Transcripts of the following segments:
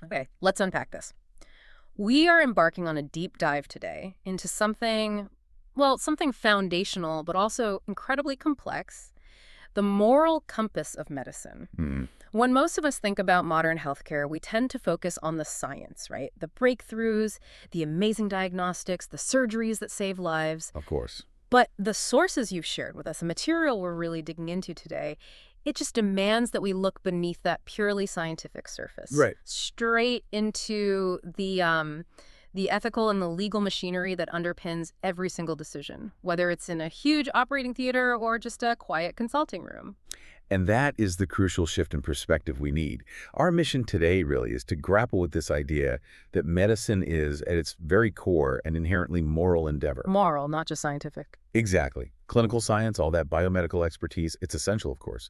Okay, let's unpack this. We are embarking on a deep dive today into something foundational, but also incredibly complex, the moral compass of medicine. Hmm, When most of us think about modern healthcare, we tend to focus on the science, right? The breakthroughs, the amazing diagnostics, the surgeries that save lives. of course. But the sources you've shared with us, the material we're really digging into today, it just demands that we look beneath that purely scientific surface, Right. straight into the ethical and the legal machinery that underpins every single decision, whether it's in a huge operating theater or just a quiet consulting room. And that is the crucial shift in perspective we need. Our mission today really is to grapple with this idea that medicine is, at its very core, an inherently moral endeavor. Moral, not just scientific. Exactly. Clinical science, all that biomedical expertise, it's essential, of course.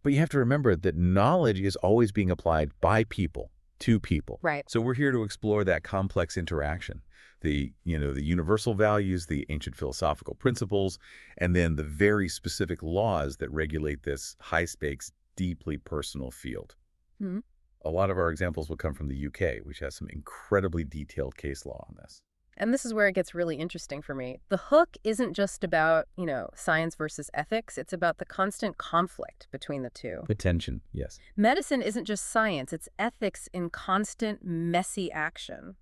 But you have to remember that knowledge is always being applied by people to people. Right. So we're here to explore that complex interaction, the universal values, the ancient philosophical principles, and then the very specific laws that regulate this high-stakes, deeply personal field. Hmm. A lot of our examples will come from the UK, which has some incredibly detailed case law on this. And this is where it gets really interesting for me. The hook isn't just about, science versus ethics. It's about the constant conflict between the two. Attention, yes. Medicine isn't just science, it's ethics in constant, messy action.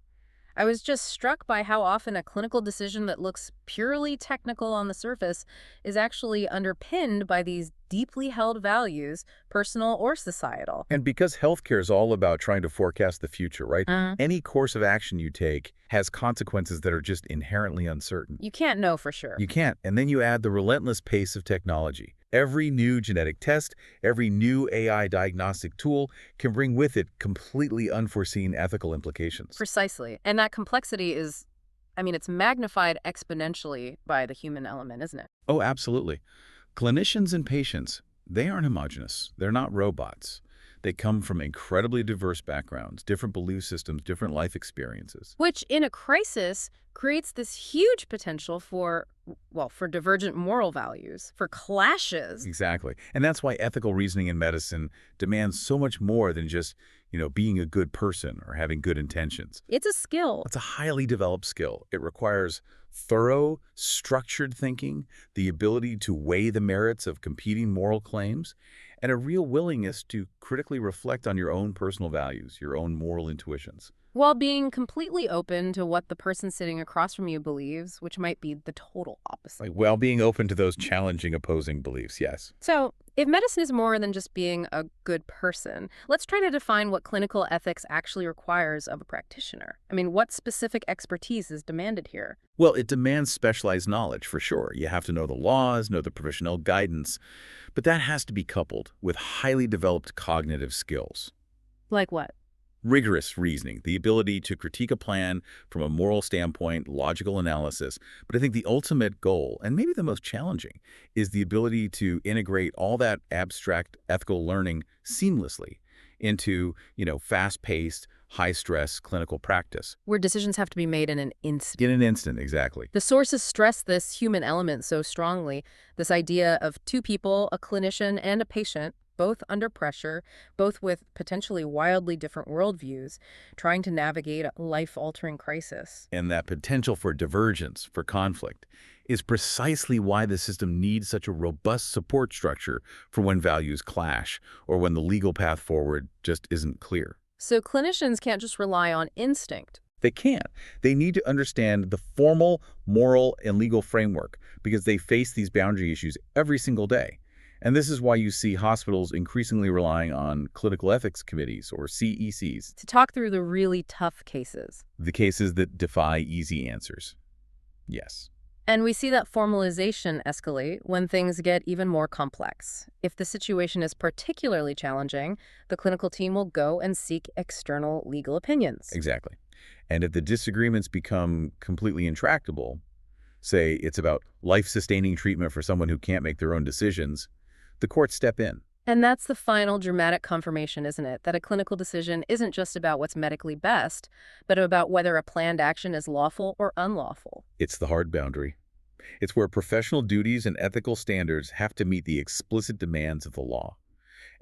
I was just struck by how often a clinical decision that looks purely technical on the surface is actually underpinned by these deeply held values, personal or societal. And because healthcare is all about trying to forecast the future, right? Any course of action you take has consequences that are just inherently uncertain. You can't know for sure. You can't. And then you add the relentless pace of technology. Every new genetic test, every new AI diagnostic tool can bring with it completely unforeseen ethical implications. Precisely. And that complexity is, it's magnified exponentially by the human element, isn't it? Oh, absolutely. Clinicians and patients, they aren't homogenous. They're not robots. They come from incredibly diverse backgrounds, different belief systems, different life experiences. Which, in a crisis, creates this huge potential for divergent moral values, for clashes. Exactly. And that's why ethical reasoning in medicine demands so much more than just, being a good person or having good intentions. It's a skill. It's a highly developed skill. It requires thorough, structured thinking, the ability to weigh the merits of competing moral claims, and a real willingness to critically reflect on your own personal values, your own moral intuitions. While being completely open to what the person sitting across from you believes, which might be the total opposite. While being open to those challenging opposing beliefs, yes. So, if medicine is more than just being a good person, let's try to define what clinical ethics actually requires of a practitioner. What specific expertise is demanded here? Well, it demands specialized knowledge, for sure. You have to know the laws, know the professional guidance, but that has to be coupled with highly developed cognitive skills. Like what? Rigorous reasoning, the ability to critique a plan from a moral standpoint, logical analysis. But I think the ultimate goal, and maybe the most challenging, is the ability to integrate all that abstract ethical learning seamlessly into, fast-paced, high-stress clinical practice. Where decisions have to be made in an instant. In an instant, exactly. The sources stress this human element so strongly, this idea of two people, a clinician and a patient, both under pressure, both with potentially wildly different worldviews, trying to navigate a life-altering crisis. And that potential for divergence, for conflict, is precisely why the system needs such a robust support structure for when values clash or when the legal path forward just isn't clear. So clinicians can't just rely on instinct. They can't. They need to understand the formal, moral, and legal framework because they face these boundary issues every single day. And this is why you see hospitals increasingly relying on clinical ethics committees, or CECs, To talk through the really tough cases. the cases that defy easy answers. Yes. And we see that formalization escalate when things get even more complex. If the situation is particularly challenging, the clinical team will go and seek external legal opinions. Exactly. And if the disagreements become completely intractable, say it's about life-sustaining treatment for someone who can't make their own decisions, the courts step in. And that's the final dramatic confirmation, isn't it? That a clinical decision isn't just about what's medically best, but about whether a planned action is lawful or unlawful. It's the hard boundary. It's where professional duties and ethical standards have to meet the explicit demands of the law.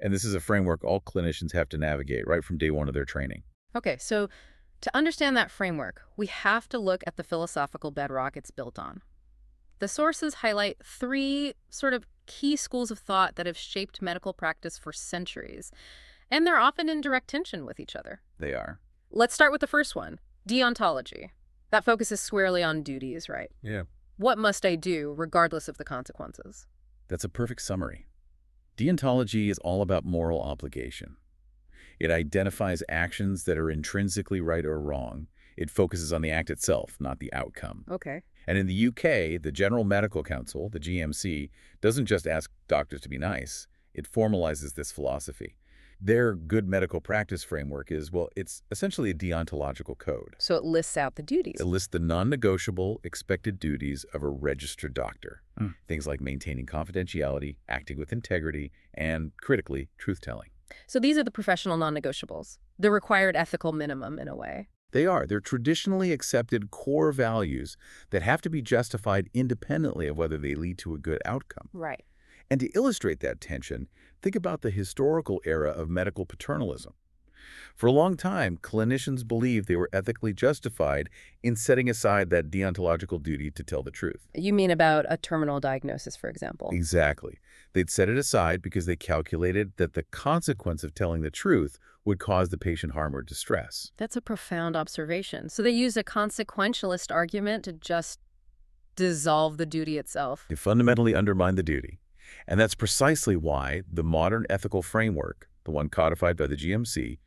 And this is a framework all clinicians have to navigate right from day one of their training. Okay, so to understand that framework, we have to look at the philosophical bedrock it's built on. The sources highlight three sort of key schools of thought that have shaped medical practice for centuries, and they're often in direct tension with each other. They are. Let's start with the first one, deontology. That focuses squarely on duties, right? Yeah. What must I do regardless of the consequences? That's a perfect summary. Deontology is all about moral obligation. It identifies actions that are intrinsically right or wrong. It focuses on the act itself, not the outcome. Okay. And in the UK, the General Medical Council, the GMC, doesn't just ask doctors to be nice. It formalizes this philosophy. Their good medical practice framework is, well, it's essentially a deontological code. So it lists out the duties. It lists the non-negotiable expected duties of a registered doctor. Things like maintaining confidentiality, acting with integrity, and, critically, truth-telling. So these are the professional non-negotiables, the required ethical minimum in a way. They are. They're traditionally accepted core values that have to be justified independently of whether they lead to a good outcome. Right. And to illustrate that tension, think about the historical era of medical paternalism. For a long time, clinicians believed they were ethically justified in setting aside that deontological duty to tell the truth. You mean about a terminal diagnosis, for example? Exactly. They'd set it aside because they calculated that the consequence of telling the truth would cause the patient harm or distress. That's a profound observation. So they use a consequentialist argument to just dissolve the duty itself. They fundamentally undermine the duty. And that's precisely why the modern ethical framework, the one codified by the GMC,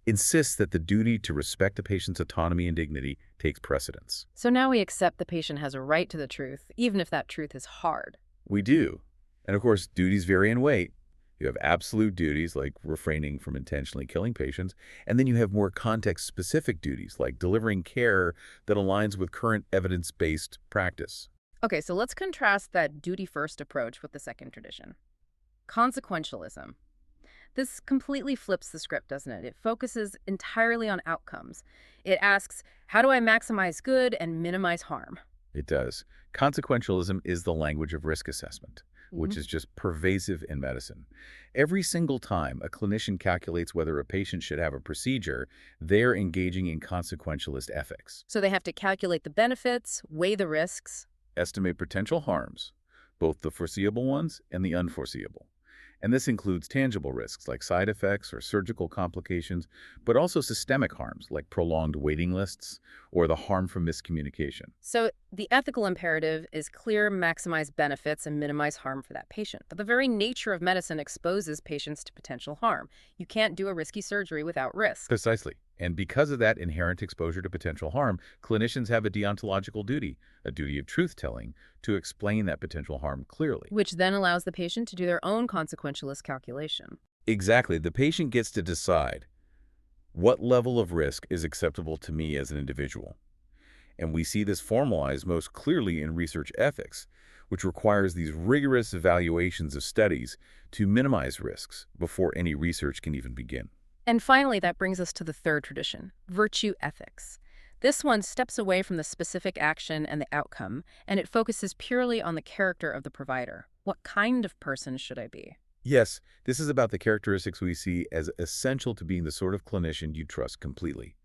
insists that the duty to respect a patient's autonomy and dignity takes precedence. So now we accept the patient has a right to the truth, even if that truth is hard. We do. And of course, duties vary in weight. You have absolute duties like refraining from intentionally killing patients, and then you have more context-specific duties like delivering care that aligns with current evidence-based practice. Okay, so let's contrast that duty-first approach with the second tradition. Consequentialism. This completely flips the script, doesn't it? It focuses entirely on outcomes. It asks, how do I maximize good and minimize harm? It does. Consequentialism is the language of risk assessment, which is just pervasive in medicine. Every single time a clinician calculates whether a patient should have a procedure, they're engaging in consequentialist ethics. So they have to calculate the benefits, weigh the risks. Estimate potential harms, both the foreseeable ones and the unforeseeable. And this includes tangible risks like side effects or surgical complications, but also systemic harms like prolonged waiting lists or the harm from miscommunication. So the ethical imperative is clear, maximize benefits, and minimize harm for that patient. But the very nature of medicine exposes patients to potential harm. You can't do a risky surgery without risk. Precisely. And because of that inherent exposure to potential harm, clinicians have a deontological duty, a duty of truth-telling, to explain that potential harm clearly. Which then allows the patient to do their own consequentialist calculation. Exactly. The patient gets to decide what level of risk is acceptable to me as an individual. And we see this formalized most clearly in research ethics, which requires these rigorous evaluations of studies to minimize risks before any research can even begin. And finally, that brings us to the third tradition, virtue ethics. This one steps away from the specific action and the outcome, and it focuses purely on the character of the provider. What kind of person should I be? Yes, this is about the characteristics we see as essential to being the sort of clinician you trust completely.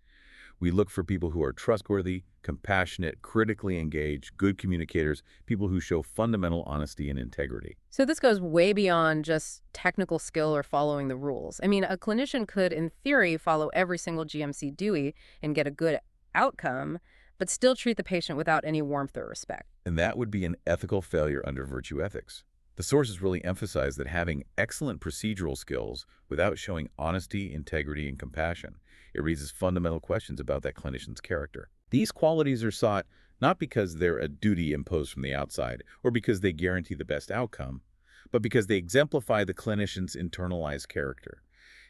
We look for people who are trustworthy, compassionate, critically engaged, good communicators, people who show fundamental honesty and integrity. So this goes way beyond just technical skill or following the rules. I mean, a clinician could, in theory, follow every single GMC DUI and get a good outcome, but still treat the patient without any warmth or respect. And that would be an ethical failure under virtue ethics. The sources really emphasize that having excellent procedural skills without showing honesty, integrity, and compassion, it raises fundamental questions about that clinician's character. These qualities are sought not because they're a duty imposed from the outside or because they guarantee the best outcome, but because they exemplify the clinician's internalized character.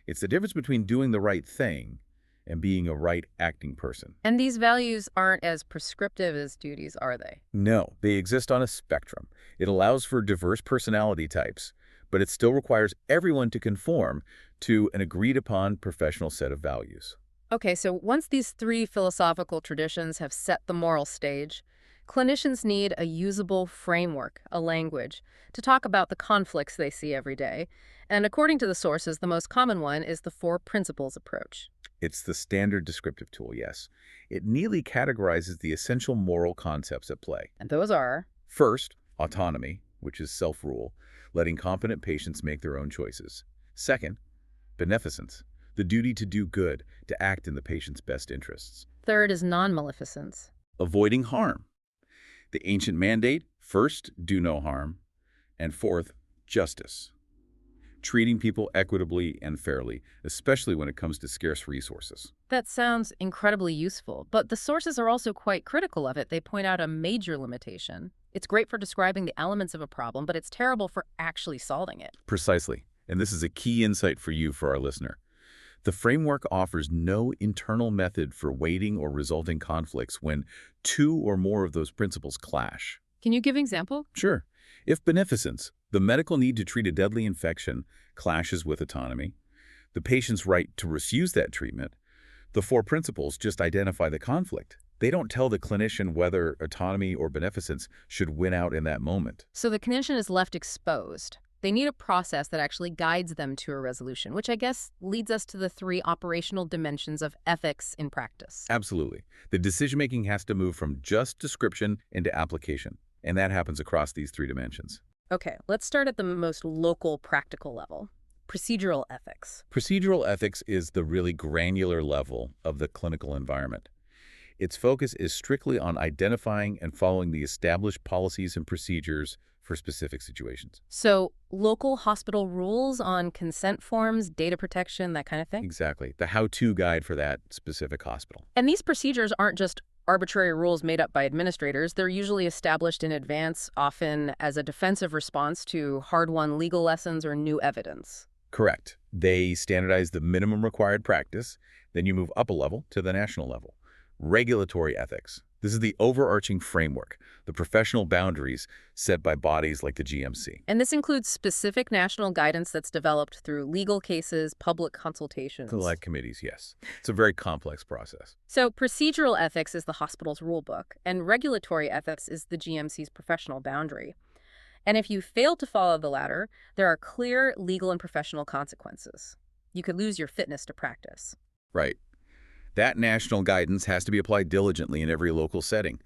It's the difference between doing the right thing and being a right acting person. And these values aren't as prescriptive as duties, are they? No, they exist on a spectrum. It allows for diverse personality types, but it still requires everyone to conform to an agreed-upon professional set of values. Okay, so once these three philosophical traditions have set the moral stage, clinicians need a usable framework, a language, to talk about the conflicts they see every day. And according to the sources, the most common one is the four principles approach. It's the standard descriptive tool, yes. It neatly categorizes the essential moral concepts at play. And those are... First, autonomy, which is self-rule, letting competent patients make their own choices. Second, beneficence, the duty to do good, to act in the patient's best interests. Third is non-maleficence. Avoiding harm, the ancient mandate, first, do no harm, and fourth, justice, treating people equitably and fairly, especially when it comes to scarce resources. That sounds incredibly useful, but the sources are also quite critical of it. They point out a major limitation. It's great for describing the elements of a problem, but it's terrible for actually solving it. Precisely. And this is a key insight for our listener. The framework offers no internal method for weighting or resolving conflicts when two or more of those principles clash. Can you give an example? Sure. If beneficence, the medical need to treat a deadly infection, clashes with autonomy, the patient's right to refuse that treatment, the four principles just identify the conflict. They don't tell the clinician whether autonomy or beneficence should win out in that moment. So the clinician is left exposed. They need a process that actually guides them to a resolution, which I guess leads us to the three operational dimensions of ethics in practice. Absolutely. The decision-making has to move from just description into application, and that happens across these three dimensions. Okay, let's start at the most local, practical level. Procedural ethics. Procedural ethics is the really granular level of the clinical environment. Its focus is strictly on identifying and following the established policies and procedures for specific situations. So local hospital rules on consent forms, data protection, that kind of thing? Exactly. The how-to guide for that specific hospital. And these procedures aren't just arbitrary rules made up by administrators. They're usually established in advance, often as a defensive response to hard-won legal lessons or new evidence. Correct. They standardize the minimum required practice, then you move up a level to the national level. Regulatory ethics. This is the overarching framework, the professional boundaries set by bodies like the GMC. And this includes specific national guidance that's developed through legal cases, public consultations. Select committees, yes. It's a very complex process. So procedural ethics is the hospital's rule book, and regulatory ethics is the GMC's professional boundary. And if you fail to follow the latter, there are clear legal and professional consequences. You could lose your fitness to practice. Right. That national guidance has to be applied diligently in every local setting.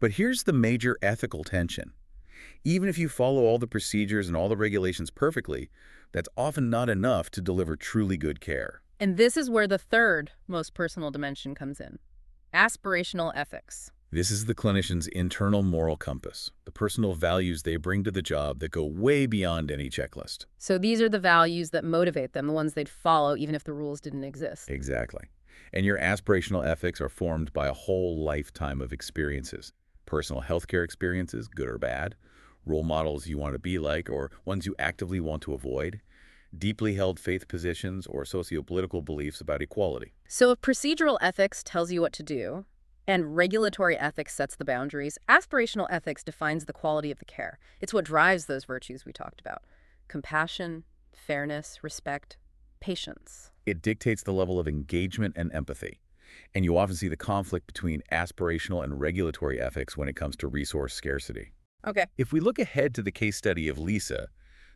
But here's the major ethical tension. Even if you follow all the procedures and all the regulations perfectly, that's often not enough to deliver truly good care. And this is where the third most personal dimension comes in. Aspirational ethics. This is the clinician's internal moral compass, the personal values they bring to the job that go way beyond any checklist. So these are the values that motivate them, the ones they'd follow even if the rules didn't exist. Exactly. And your aspirational ethics are formed by a whole lifetime of experiences. Personal healthcare experiences, good or bad, role models you want to be like or ones you actively want to avoid, deeply held faith positions or socio-political beliefs about equality. So if procedural ethics tells you what to do, and regulatory ethics sets the boundaries, aspirational ethics defines the quality of the care. It's what drives those virtues we talked about. Compassion, fairness, respect, patience. It dictates the level of engagement and empathy. And you often see the conflict between aspirational and regulatory ethics when it comes to resource scarcity. Okay. If we look ahead to the case study of Lisa,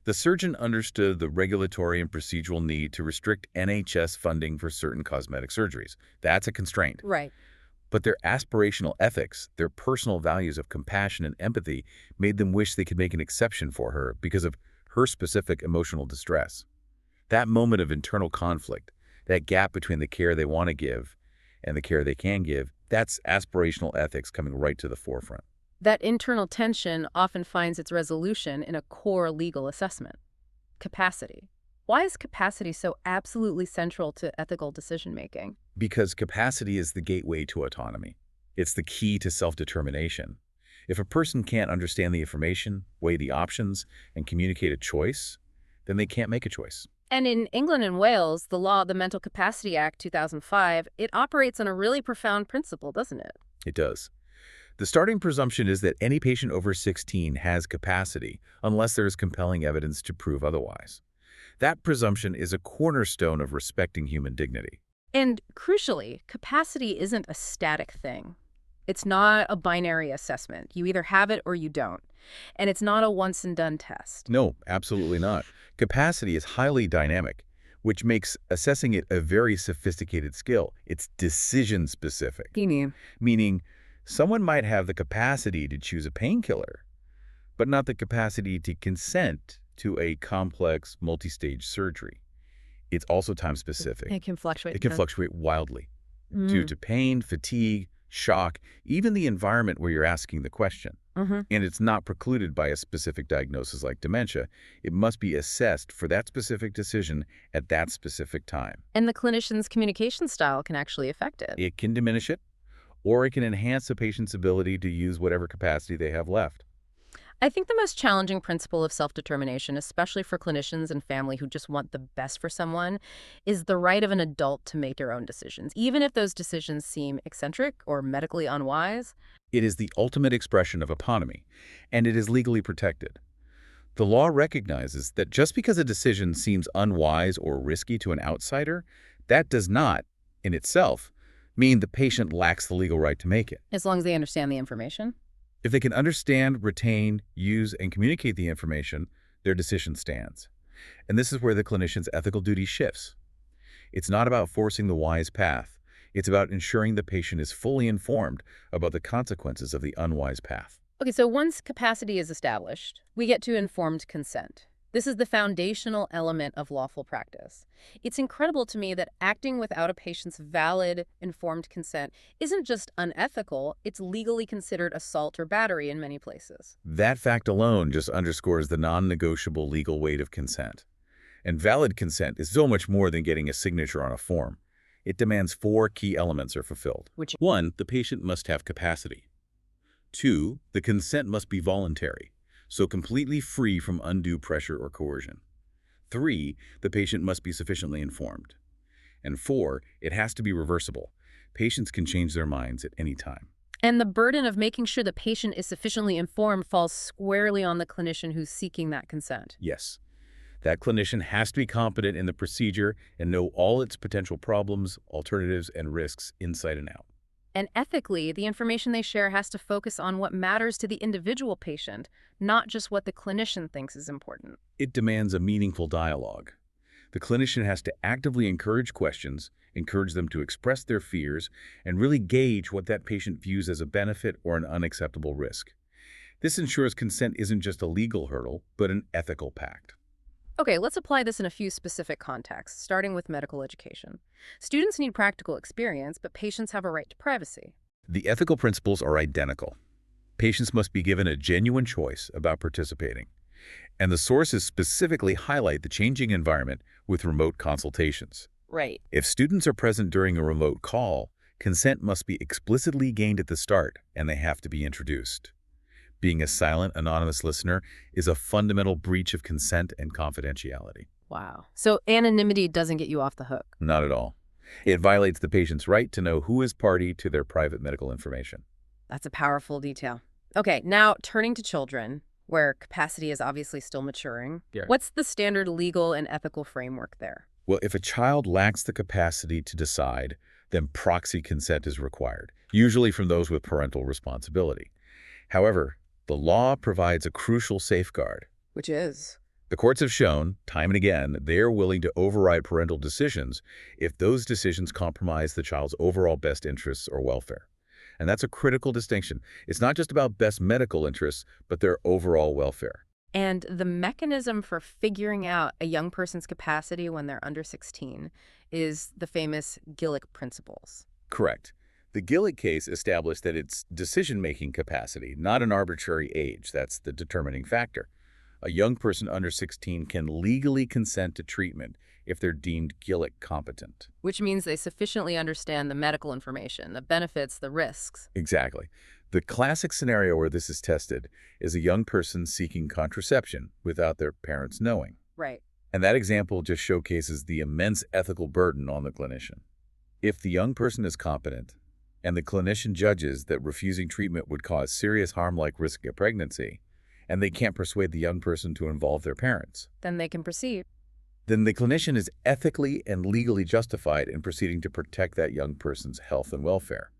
the surgeon understood the regulatory and procedural need to restrict NHS funding for certain cosmetic surgeries. That's a constraint. Right. But their aspirational ethics, their personal values of compassion and empathy, made them wish they could make an exception for her because of her specific emotional distress. That moment of internal conflict, that gap between the care they want to give and the care they can give, that's aspirational ethics coming right to the forefront. That internal tension often finds its resolution in a core legal assessment. Capacity. Why is capacity so absolutely central to ethical decision-making? Because capacity is the gateway to autonomy. It's the key to self-determination. If a person can't understand the information, weigh the options, and communicate a choice, then they can't make a choice. And in England and Wales, the law, the Mental Capacity Act 2005, it operates on a really profound principle, doesn't it? It does. The starting presumption is that any patient over 16 has capacity, unless there is compelling evidence to prove otherwise. That presumption is a cornerstone of respecting human dignity. And crucially, capacity isn't a static thing. It's not a binary assessment. You either have it or you don't. And it's not a once-and-done test. No, absolutely not. Capacity is highly dynamic. which makes assessing it a very sophisticated skill. It's decision-specific, Teeny. meaning someone might have the capacity to choose a painkiller, but not the capacity to consent to a complex, multi-stage surgery. It's also time-specific. It can fluctuate. It can fluctuate wildly due Mm. to pain, fatigue, shock, even the environment where you're asking the question. Mm-hmm. And it's not precluded by a specific diagnosis like dementia. It must be assessed for that specific decision at that specific time. And the clinician's communication style can actually affect it. It can diminish it, or it can enhance the patient's ability to use whatever capacity they have left. I think the most challenging principle of self-determination, especially for clinicians and family who just want the best for someone, is the right of an adult to make their own decisions, even if those decisions seem eccentric or medically unwise. It is the ultimate expression of autonomy, and it is legally protected. The law recognizes that just because a decision seems unwise or risky to an outsider, that does not, in itself, mean the patient lacks the legal right to make it. As long as they understand the information. If they can understand, retain, use, and communicate the information, their decision stands. And this is where the clinician's ethical duty shifts. It's not about forcing the wise path. It's about ensuring the patient is fully informed about the consequences of the unwise path. Okay, so once capacity is established, we get to informed consent. This is the foundational element of lawful practice. It's incredible to me that acting without a patient's valid, informed consent isn't just unethical, it's legally considered assault or battery in many places. That fact alone just underscores the non-negotiable legal weight of consent. And valid consent is so much more than getting a signature on a form. It demands 4 key elements are fulfilled. Which 1, the patient must have capacity. 2, the consent must be voluntary, so completely free from undue pressure or coercion. 3, the patient must be sufficiently informed. And 4, it has to be reversible. Patients can change their minds at any time. And the burden of making sure the patient is sufficiently informed falls squarely on the clinician who's seeking that consent. Yes, that clinician has to be competent in the procedure and know all its potential problems, alternatives, and risks inside and out. And ethically, the information they share has to focus on what matters to the individual patient, not just what the clinician thinks is important. It demands a meaningful dialogue. The clinician has to actively encourage questions, encourage them to express their fears, and really gauge what that patient views as a benefit or an unacceptable risk. This ensures consent isn't just a legal hurdle, but an ethical pact. Okay, let's apply this in a few specific contexts, starting with medical education. Students need practical experience, but patients have a right to privacy. The ethical principles are identical. Patients must be given a genuine choice about participating. And the sources specifically highlight the changing environment with remote consultations. Right. If students are present during a remote call, consent must be explicitly gained at the start, and they have to be introduced. Being a silent, anonymous listener is a fundamental breach of consent and confidentiality. Wow. So anonymity doesn't get you off the hook. Not at all. It violates the patient's right to know who is party to their private medical information. That's a powerful detail. Okay, now turning to children, where capacity is obviously still maturing. Yeah. What's the standard legal and ethical framework there? Well, if a child lacks the capacity to decide, then proxy consent is required, usually from those with parental responsibility. However, the law provides a crucial safeguard. Which is? The courts have shown, time and again, they are willing to override parental decisions if those decisions compromise the child's overall best interests or welfare. And that's a critical distinction. It's not just about best medical interests, but their overall welfare. And the mechanism for figuring out a young person's capacity when they're under 16 is the famous Gillick principles. Correct. The Gillick case established that it's decision-making capacity, not an arbitrary age, that's the determining factor. A young person under 16 can legally consent to treatment if they're deemed Gillick competent. Which means they sufficiently understand the medical information, the benefits, the risks. Exactly. The classic scenario where this is tested is a young person seeking contraception without their parents knowing. Right. And that example just showcases the immense ethical burden on the clinician. If the young person is competent, and the clinician judges that refusing treatment would cause serious harm like risking a pregnancy, and they can't persuade the young person to involve their parents, Then they can proceed. then the clinician is ethically and legally justified in proceeding to protect that young person's health and welfare.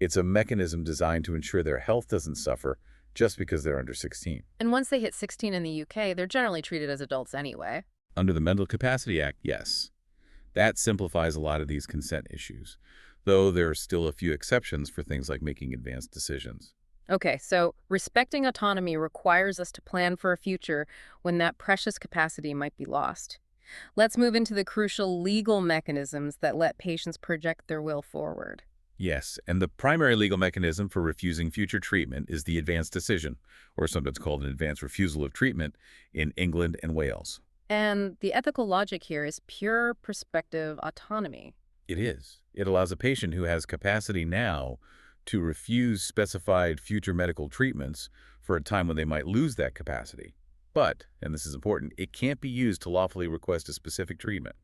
It's a mechanism designed to ensure their health doesn't suffer just because they're under 16. And once they hit 16 in the UK, they're generally treated as adults anyway. Under the Mental Capacity Act, yes. That simplifies a lot of these consent issues, though there are still a few exceptions for things like making advanced decisions. Okay, so respecting autonomy requires us to plan for a future when that precious capacity might be lost. Let's move into the crucial legal mechanisms that let patients project their will forward. Yes, and the primary legal mechanism for refusing future treatment is the advance decision, or sometimes called an advance refusal of treatment, in England and Wales. And the ethical logic here is pure prospective autonomy. It is. It allows a patient who has capacity now to refuse specified future medical treatments for a time when they might lose that capacity. But, and this is important, it can't be used to lawfully request a specific treatment,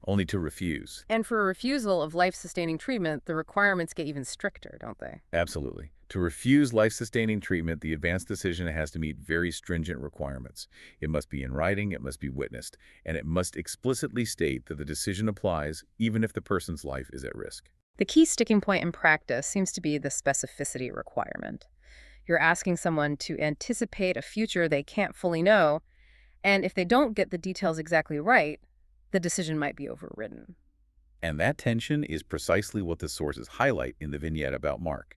only to refuse. And for a refusal of life-sustaining treatment, the requirements get even stricter, don't they? Absolutely. To refuse life-sustaining treatment, the advanced decision has to meet very stringent requirements. It must be in writing, it must be witnessed, and it must explicitly state that the decision applies even if the person's life is at risk. The key sticking point in practice seems to be the specificity requirement. You're asking someone to anticipate a future they can't fully know, and if they don't get the details exactly right, the decision might be overridden. And that tension is precisely what the sources highlight in the vignette about Mark.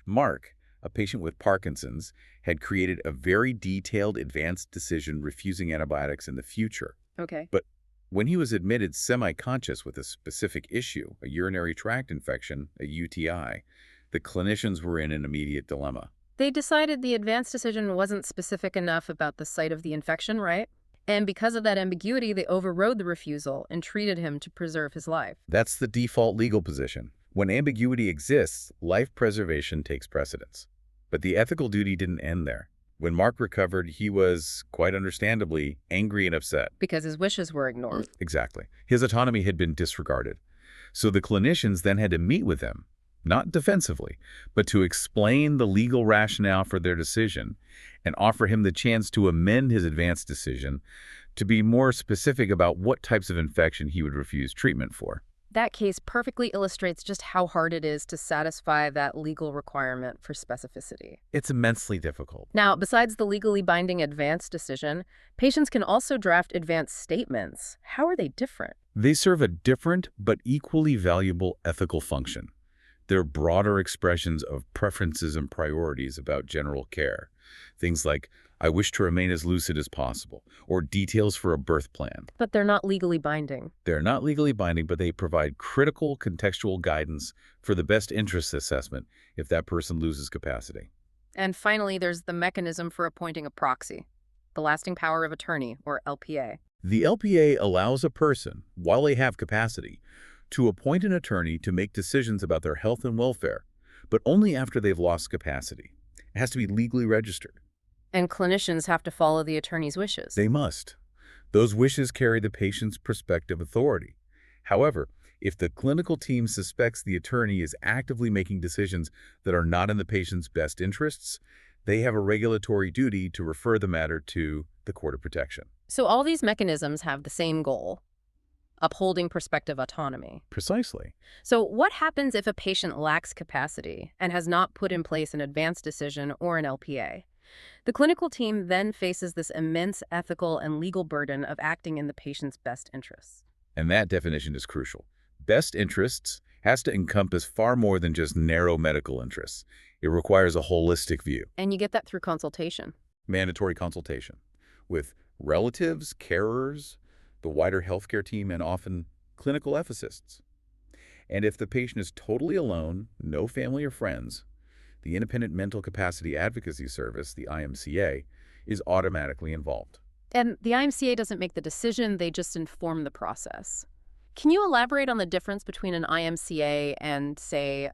Mark, a patient with Parkinson's, had created a very detailed advanced decision refusing antibiotics in the future. Okay. But when he was admitted semi-conscious with a specific issue, a urinary tract infection, a UTI, the clinicians were in an immediate dilemma. They decided the advance decision wasn't specific enough about the site of the infection, right? And because of that ambiguity, they overrode the refusal and treated him to preserve his life. That's the default legal position. When ambiguity exists, life preservation takes precedence. But the ethical duty didn't end there. When Mark recovered, he was, quite understandably, angry and upset. Because his wishes were ignored. Exactly. His autonomy had been disregarded. So the clinicians then had to meet with him, not defensively, but to explain the legal rationale for their decision and offer him the chance to amend his advanced decision to be more specific about what types of infection he would refuse treatment for. That case perfectly illustrates just how hard it is to satisfy that legal requirement for specificity. It's immensely difficult. Now, besides the legally binding advance decision, patients can also draft advance statements. How are they different? They serve a different but equally valuable ethical function. They're broader expressions of preferences and priorities about general care. Things like, I wish to remain as lucid as possible, or details for a birth plan. But they're not legally binding. They're not legally binding, but they provide critical contextual guidance for the best interest assessment if that person loses capacity. And finally, there's the mechanism for appointing a proxy, the lasting power of attorney, or LPA. The LPA allows a person, while they have capacity, to appoint an attorney to make decisions about their health and welfare, but only after they've lost capacity. It has to be legally registered. And clinicians have to follow the attorney's wishes. They must. Those wishes carry the patient's prospective authority. However, if the clinical team suspects the attorney is actively making decisions that are not in the patient's best interests, they have a regulatory duty to refer the matter to the Court of Protection. So all these mechanisms have the same goal: upholding prospective autonomy. Precisely. So what happens if a patient lacks capacity and has not put in place an advance decision or an LPA? The clinical team then faces this immense ethical and legal burden of acting in the patient's best interests. And that definition is crucial. Best interests has to encompass far more than just narrow medical interests. It requires a holistic view. And you get that through consultation. Mandatory consultation with relatives, carers, the wider healthcare team, and often clinical ethicists. And if the patient is totally alone, no family or friends, the Independent Mental Capacity Advocacy Service, the IMCA, is automatically involved. And the IMCA doesn't make the decision, they just inform the process. Can you elaborate on the difference between an IMCA and, say,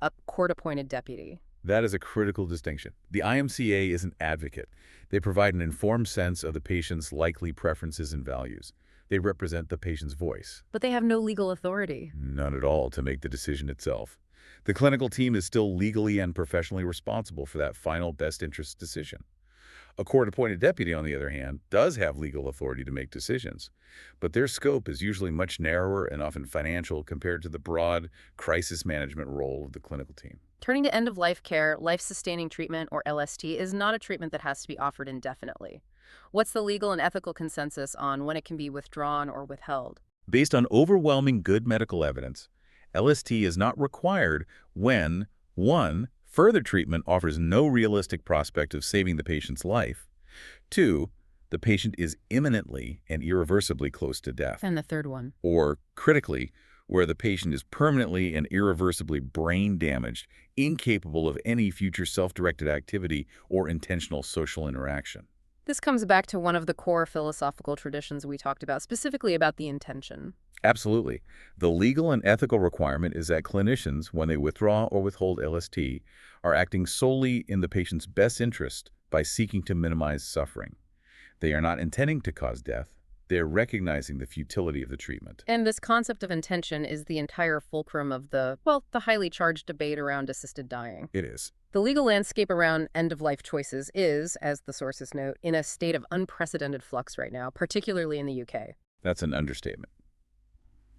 a court-appointed deputy? That is a critical distinction. The IMCA is an advocate. They provide an informed sense of the patient's likely preferences and values. They represent the patient's voice. But they have no legal authority. None at all to make the decision itself. The clinical team is still legally and professionally responsible for that final best interest decision. A court-appointed deputy, on the other hand, does have legal authority to make decisions, but their scope is usually much narrower and often financial compared to the broad crisis management role of the clinical team. Turning to end-of-life care, life-sustaining treatment, or LST, is not a treatment that has to be offered indefinitely. What's the legal and ethical consensus on when it can be withdrawn or withheld? Based on overwhelming good medical evidence, LST is not required when 1. Further treatment offers no realistic prospect of saving the patient's life, 2. The patient is imminently and irreversibly close to death, And the third one. or critically, where the patient is permanently and irreversibly brain damaged, incapable of any future self-directed activity or intentional social interaction. This comes back to one of the core philosophical traditions we talked about, specifically about the intention. Absolutely. The legal and ethical requirement is that clinicians, when they withdraw or withhold LST, are acting solely in the patient's best interest by seeking to minimize suffering. They are not intending to cause death. They are recognizing the futility of the treatment. And this concept of intention is the entire fulcrum of the highly charged debate around assisted dying. It is. The legal landscape around end-of-life choices is, as the sources note, in a state of unprecedented flux right now, particularly in the UK. That's an understatement.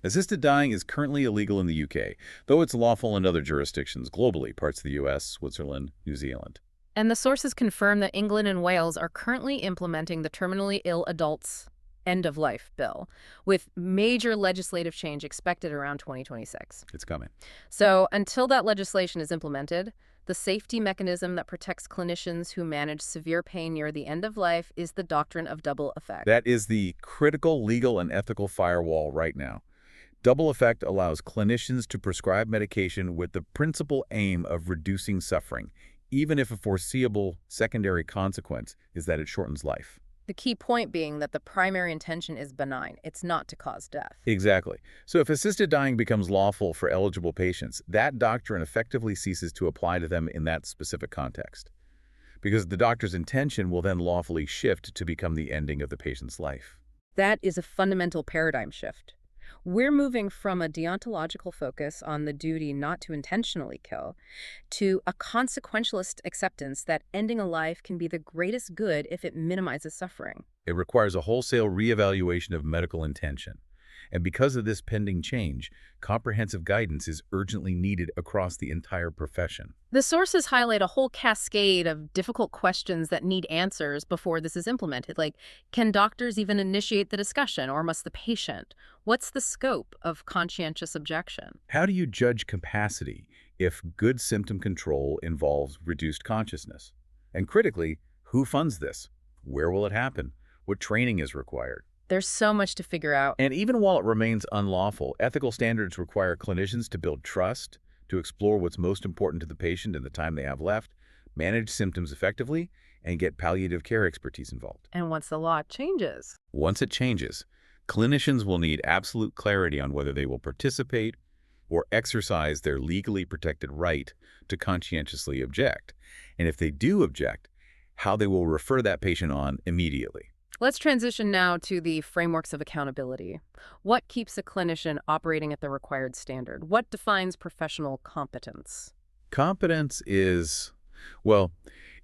Assisted dying is currently illegal in the UK, though it's lawful in other jurisdictions globally, parts of the US, Switzerland, New Zealand. And the sources confirm that England and Wales are currently implementing the terminally ill adults end-of-life bill, with major legislative change expected around 2026. It's coming. So until that legislation is implemented, the safety mechanism that protects clinicians who manage severe pain near the end of life is the doctrine of double effect. That is the critical legal and ethical firewall right now. Double effect allows clinicians to prescribe medication with the principal aim of reducing suffering, even if a foreseeable secondary consequence is that it shortens life. The key point being that the primary intention is benign. It's not to cause death. Exactly. So if assisted dying becomes lawful for eligible patients, that doctrine effectively ceases to apply to them in that specific context, because the doctor's intention will then lawfully shift to become the ending of the patient's life. That is a fundamental paradigm shift. We're moving from a deontological focus on the duty not to intentionally kill to a consequentialist acceptance that ending a life can be the greatest good if it minimizes suffering. It requires a wholesale reevaluation of medical intention. And because of this pending change, comprehensive guidance is urgently needed across the entire profession. The sources highlight a whole cascade of difficult questions that need answers before this is implemented, like, can doctors even initiate the discussion, or must the patient? What's the scope of conscientious objection? How do you judge capacity if good symptom control involves reduced consciousness? And critically, who funds this? Where will it happen? What training is required? There's so much to figure out. And even while it remains unlawful, ethical standards require clinicians to build trust, to explore what's most important to the patient in the time they have left, manage symptoms effectively, and get palliative care expertise involved. And once the law changes, Once it changes, clinicians will need absolute clarity on whether they will participate or exercise their legally protected right to conscientiously object. And if they do object, how they will refer that patient on immediately. let's transition now to the frameworks of accountability. What keeps a clinician operating at the required standard? What defines professional competence? Competence is, well,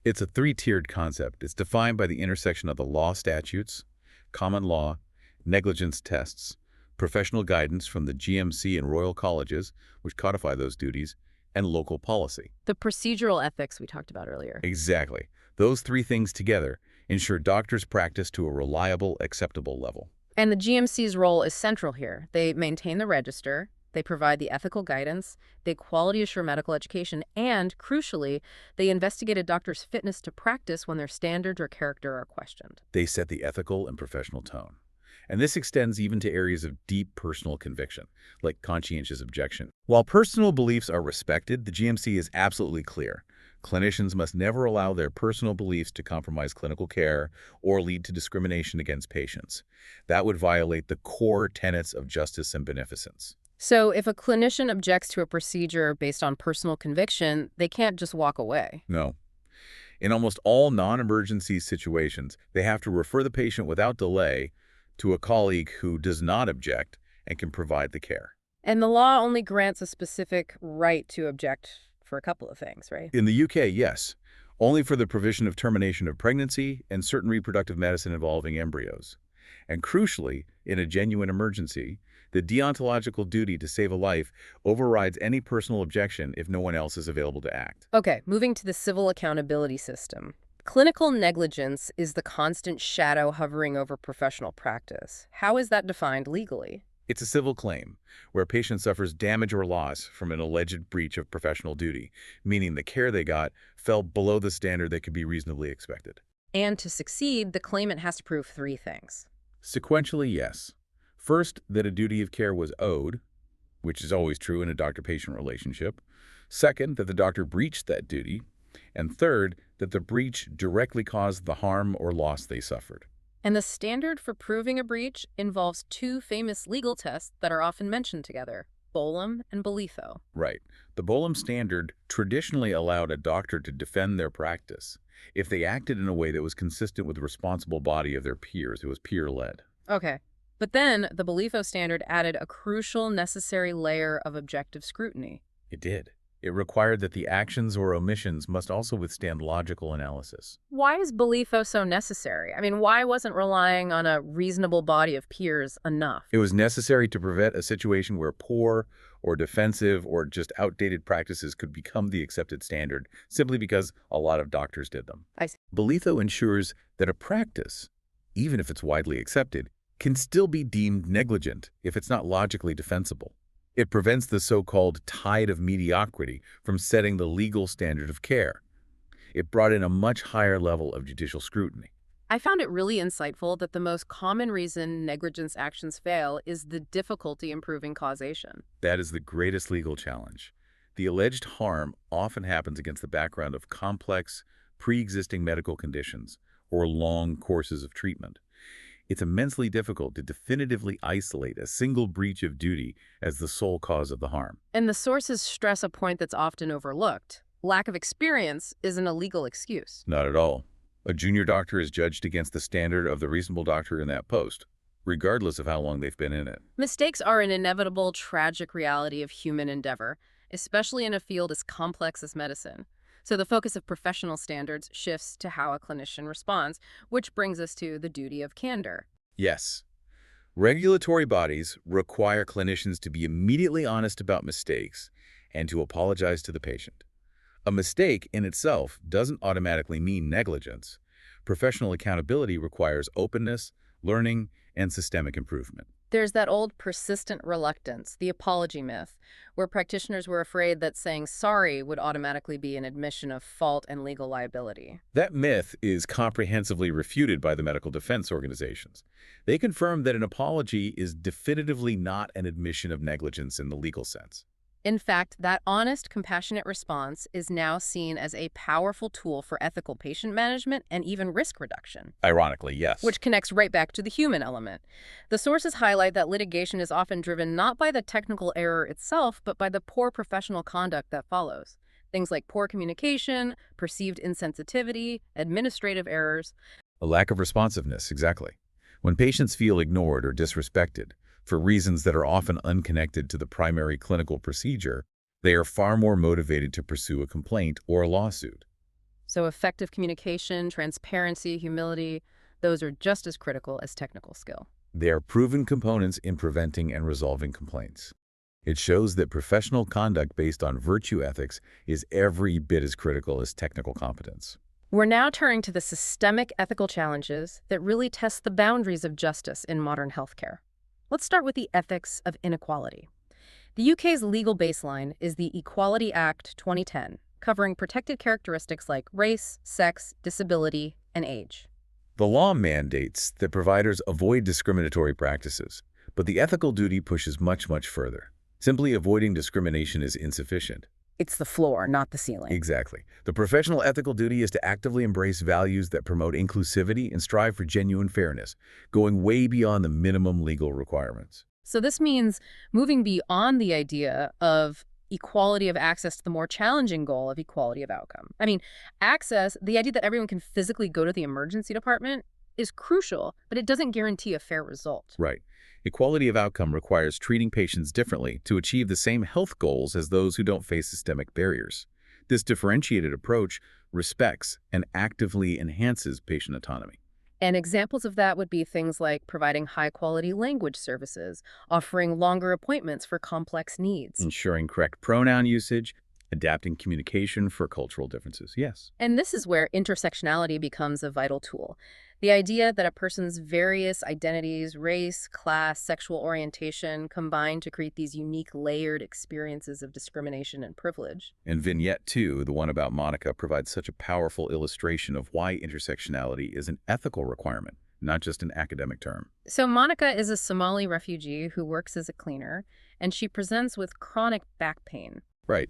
it's a three-tiered concept. It's defined by the intersection of the law statutes, common law, negligence tests, professional guidance from the GMC and Royal Colleges, which codify those duties, and local policy. The procedural ethics we talked about earlier. Exactly. Those three things together ensure doctors practice to a reliable, acceptable level. And the GMC's role is central here. They maintain the register, they provide the ethical guidance, they quality assure medical education, and, crucially, they investigate a doctor's fitness to practice when their standards or character are questioned. They set the ethical and professional tone. And this extends even to areas of deep personal conviction, like conscientious objection. While personal beliefs are respected, the GMC is absolutely clear. Clinicians must never allow their personal beliefs to compromise clinical care or lead to discrimination against patients. That would violate the core tenets of justice and beneficence. So if a clinician objects to a procedure based on personal conviction, they can't just walk away. No. In almost all non-emergency situations, they have to refer the patient without delay to a colleague who does not object and can provide the care. And the law only grants a specific right to object for a couple of things, right? In the UK, yes. Only for the provision of termination of pregnancy and certain reproductive medicine involving embryos. And crucially, in a genuine emergency, the deontological duty to save a life overrides any personal objection if no one else is available to act. Okay, moving to the civil accountability system. Clinical negligence is the constant shadow hovering over professional practice. How is that defined legally? It's a civil claim where a patient suffers damage or loss from an alleged breach of professional duty, meaning the care they got fell below the standard that could be reasonably expected. And to succeed, the claimant has to prove three things. Sequentially, yes. First, that a duty of care was owed, which is always true in a doctor-patient relationship. Second, that the doctor breached that duty. And third, that the breach directly caused the harm or loss they suffered. And the standard for proving a breach involves two famous legal tests that are often mentioned together, Bolam and Bolitho. Right. The Bolam standard traditionally allowed a doctor to defend their practice if they acted in a way that was consistent with the responsible body of their peers. It was peer-led. Okay. But then the Bolitho standard added a crucial, necessary layer of objective scrutiny. It did. It required that the actions or omissions must also withstand logical analysis. Why is Bolitho so necessary? I mean, why wasn't relying on a reasonable body of peers enough? It was necessary to prevent a situation where poor or defensive or just outdated practices could become the accepted standard simply because a lot of doctors did them. I see. Bolitho ensures that a practice, even if it's widely accepted, can still be deemed negligent if it's not logically defensible. It prevents the so-called tide of mediocrity from setting the legal standard of care. It brought in a much higher level of judicial scrutiny. I found it really insightful that the most common reason negligence actions fail is the difficulty in proving causation. That is the greatest legal challenge. The alleged harm often happens against the background of complex, pre-existing medical conditions or long courses of treatment. It's immensely difficult to definitively isolate a single breach of duty as the sole cause of the harm. And the sources stress a point that's often overlooked. Lack of experience isn't a legal excuse. Not at all. A junior doctor is judged against the standard of the reasonable doctor in that post, regardless of how long they've been in it. Mistakes are an inevitable, tragic reality of human endeavor, especially in a field as complex as medicine. So the focus of professional standards shifts to how a clinician responds, which brings us to the duty of candor. Yes. Regulatory bodies require clinicians to be immediately honest about mistakes and to apologize to the patient. A mistake in itself doesn't automatically mean negligence. Professional accountability requires openness, learning, and systemic improvement. There's that old persistent reluctance, the apology myth, where practitioners were afraid that saying sorry would automatically be an admission of fault and legal liability. That myth is comprehensively refuted by the medical defense organizations. They confirm that an apology is definitively not an admission of negligence in the legal sense. In fact, that honest, compassionate response is now seen as a powerful tool for ethical patient management and even risk reduction. Ironically, yes. Which connects right back to the human element. The sources highlight that litigation is often driven not by the technical error itself, but by the poor professional conduct that follows. Things like poor communication, perceived insensitivity, administrative errors. A lack of responsiveness, exactly. When patients feel ignored or disrespected, for reasons that are often unconnected to the primary clinical procedure, they are far more motivated to pursue a complaint or a lawsuit. So effective communication, transparency, humility, those are just as critical as technical skill. They are proven components in preventing and resolving complaints. It shows that professional conduct based on virtue ethics is every bit as critical as technical competence. We're now turning to the systemic ethical challenges that really test the boundaries of justice in modern healthcare. Let's start with the ethics of inequality. The UK's legal baseline is the Equality Act 2010, covering protected characteristics like race, sex, disability, and age. The law mandates that providers avoid discriminatory practices, but the ethical duty pushes much, much further. Simply avoiding discrimination is insufficient. It's the floor, not the ceiling. Exactly. The professional ethical duty is to actively embrace values that promote inclusivity and strive for genuine fairness, going way beyond the minimum legal requirements. So this means moving beyond the idea of equality of access to the more challenging goal of equality of outcome. I mean, access, the idea that everyone can physically go to the emergency department, is crucial, but it doesn't guarantee a fair result. Right. Equality of outcome requires treating patients differently to achieve the same health goals as those who don't face systemic barriers. This differentiated approach respects and actively enhances patient autonomy. And examples of that would be things like providing high-quality language services, offering longer appointments for complex needs. Ensuring correct pronoun usage, Adapting communication for cultural differences. Yes. And this is where intersectionality becomes a vital tool. The idea that a person's various identities, race, class, sexual orientation combine to create these unique layered experiences of discrimination and privilege. And Vignette 2, the one about Monica, provides such a powerful illustration of why intersectionality is an ethical requirement, not just an academic term. So Monica is a Somali refugee who works as a cleaner, and she presents with chronic back pain. Right.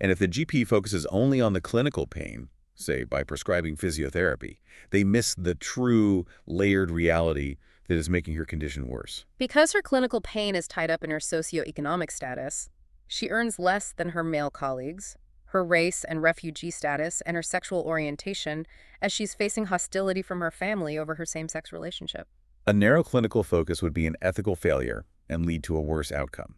And if the GP focuses only on the clinical pain, say by prescribing physiotherapy, they miss the true layered reality that is making her condition worse. Because her clinical pain is tied up in her socioeconomic status, she earns less than her male colleagues, her race and refugee status, and her sexual orientation, as she's facing hostility from her family over her same-sex relationship. A narrow clinical focus would be an ethical failure and lead to a worse outcome.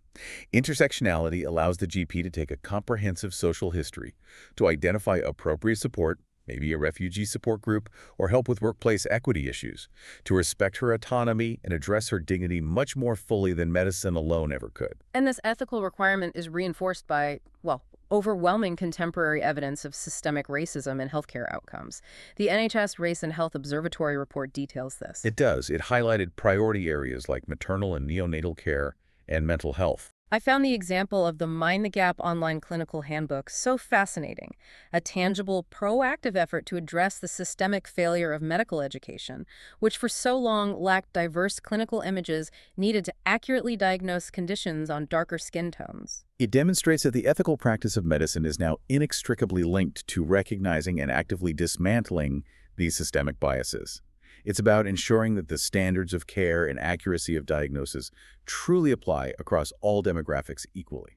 Intersectionality allows the GP to take a comprehensive social history to identify appropriate support, maybe a refugee support group, or help with workplace equity issues, to respect her autonomy and address her dignity much more fully than medicine alone ever could. And this ethical requirement is reinforced by, well, overwhelming contemporary evidence of systemic racism in healthcare outcomes. The NHS Race and Health Observatory report details this. It does. It highlighted priority areas like maternal and neonatal care and mental health. I found the example of the Mind the Gap online clinical handbook so fascinating, a tangible, proactive effort to address the systemic failure of medical education, which for so long lacked diverse clinical images needed to accurately diagnose conditions on darker skin tones. It demonstrates that the ethical practice of medicine is now inextricably linked to recognizing and actively dismantling these systemic biases. It's about ensuring that the standards of care and accuracy of diagnosis truly apply across all demographics equally.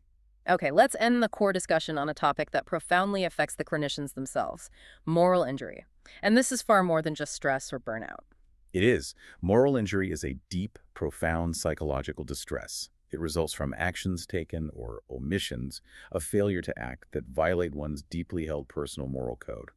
Okay, let's end the core discussion on a topic that profoundly affects the clinicians themselves, moral injury. And this is far more than just stress or burnout. It is. Moral injury is a deep, profound psychological distress. It results from actions taken or omissions of failure to act that violate one's deeply held personal moral code,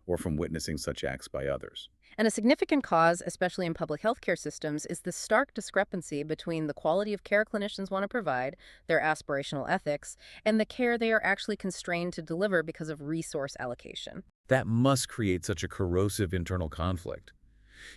or from witnessing such acts by others. And a significant cause, especially in public healthcare systems, is the stark discrepancy between the quality of care clinicians want to provide, their aspirational ethics, and the care they are actually constrained to deliver because of resource allocation. That must create such a corrosive internal conflict.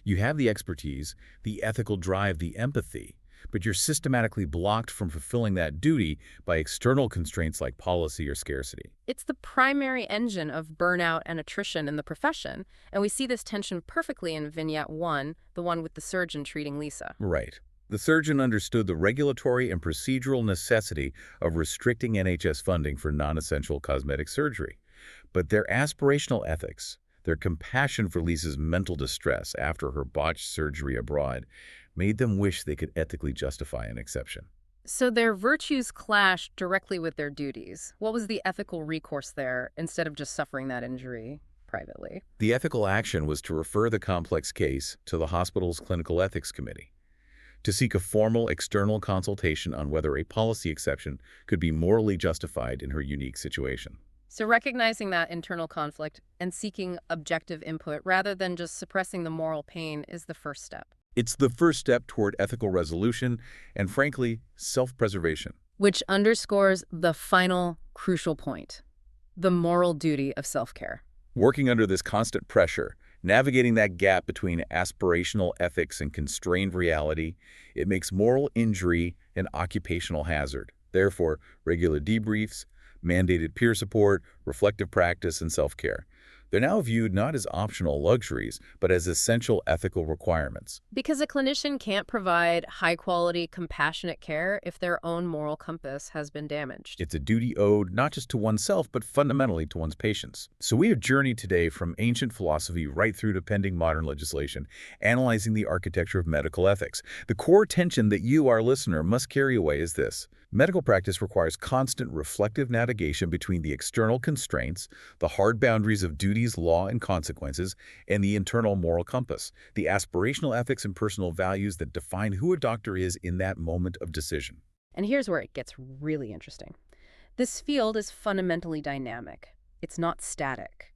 You have the expertise, the ethical drive, the empathy, but you're systematically blocked from fulfilling that duty by external constraints like policy or scarcity. It's the primary engine of burnout and attrition in the profession, and we see this tension perfectly in Vignette 1, the one with the surgeon treating Lisa. Right. The surgeon understood the regulatory and procedural necessity of restricting NHS funding for non-essential cosmetic surgery. But their aspirational ethics, their compassion for Lisa's mental distress after her botched surgery abroad, made them wish they could ethically justify an exception. So their virtues clashed directly with their duties. What was the ethical recourse there, instead of just suffering that injury privately? The ethical action was to refer the complex case to the hospital's clinical ethics committee, to seek a formal external consultation on whether a policy exception could be morally justified in her unique situation. So recognizing that internal conflict and seeking objective input rather than just suppressing the moral pain is the first step. It's the first step toward ethical resolution and, frankly, self-preservation. Which underscores the final crucial point, the moral duty of self-care. Working under this constant pressure, navigating that gap between aspirational ethics and constrained reality, it makes moral injury an occupational hazard. Therefore, regular debriefs, mandated peer support, reflective practice, and self-care. They're now viewed not as optional luxuries, but as essential ethical requirements. Because a clinician can't provide high-quality, compassionate care if their own moral compass has been damaged. It's a duty owed not just to oneself, but fundamentally to one's patients. So we have journeyed today from ancient philosophy right through to pending modern legislation, analyzing the architecture of medical ethics. The core tension that you, our listener, must carry away is this. Medical practice requires constant reflective navigation between the external constraints, the hard boundaries of duties, law, and consequences, and the internal moral compass, the aspirational ethics and personal values that define who a doctor is in that moment of decision. And here's where it gets really interesting. This field is fundamentally dynamic. It's not static.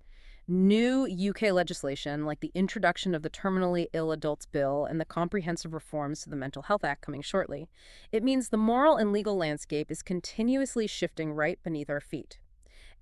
New UK legislation, like the introduction of the Terminally Ill Adults Bill and the comprehensive reforms to the Mental Health Act coming shortly, it means the moral and legal landscape is continuously shifting right beneath our feet.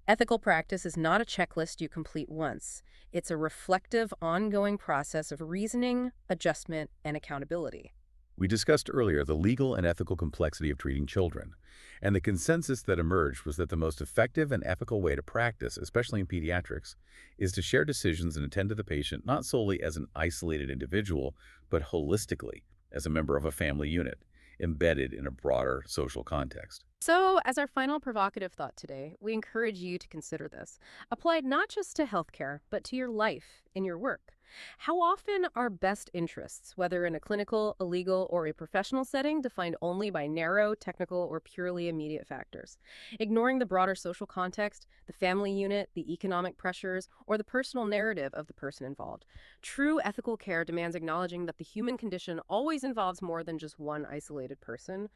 Ethical practice is not a checklist you complete once. It's a reflective, ongoing process of reasoning, adjustment, and accountability. We discussed earlier the legal and ethical complexity of treating children, and the consensus that emerged was that the most effective and ethical way to practice, especially in pediatrics, is to share decisions and attend to the patient not solely as an isolated individual, but holistically as a member of a family unit, embedded in a broader social context. So, as our final provocative thought today, we encourage you to consider this, applied not just to healthcare, but to your life and your work. How often are best interests, whether in a clinical, a legal, or a professional setting, defined only by narrow, technical, or purely immediate factors, ignoring the broader social context, the family unit, the economic pressures, or the personal narrative of the person involved? True ethical care demands acknowledging that the human condition always involves more than just one isolated person,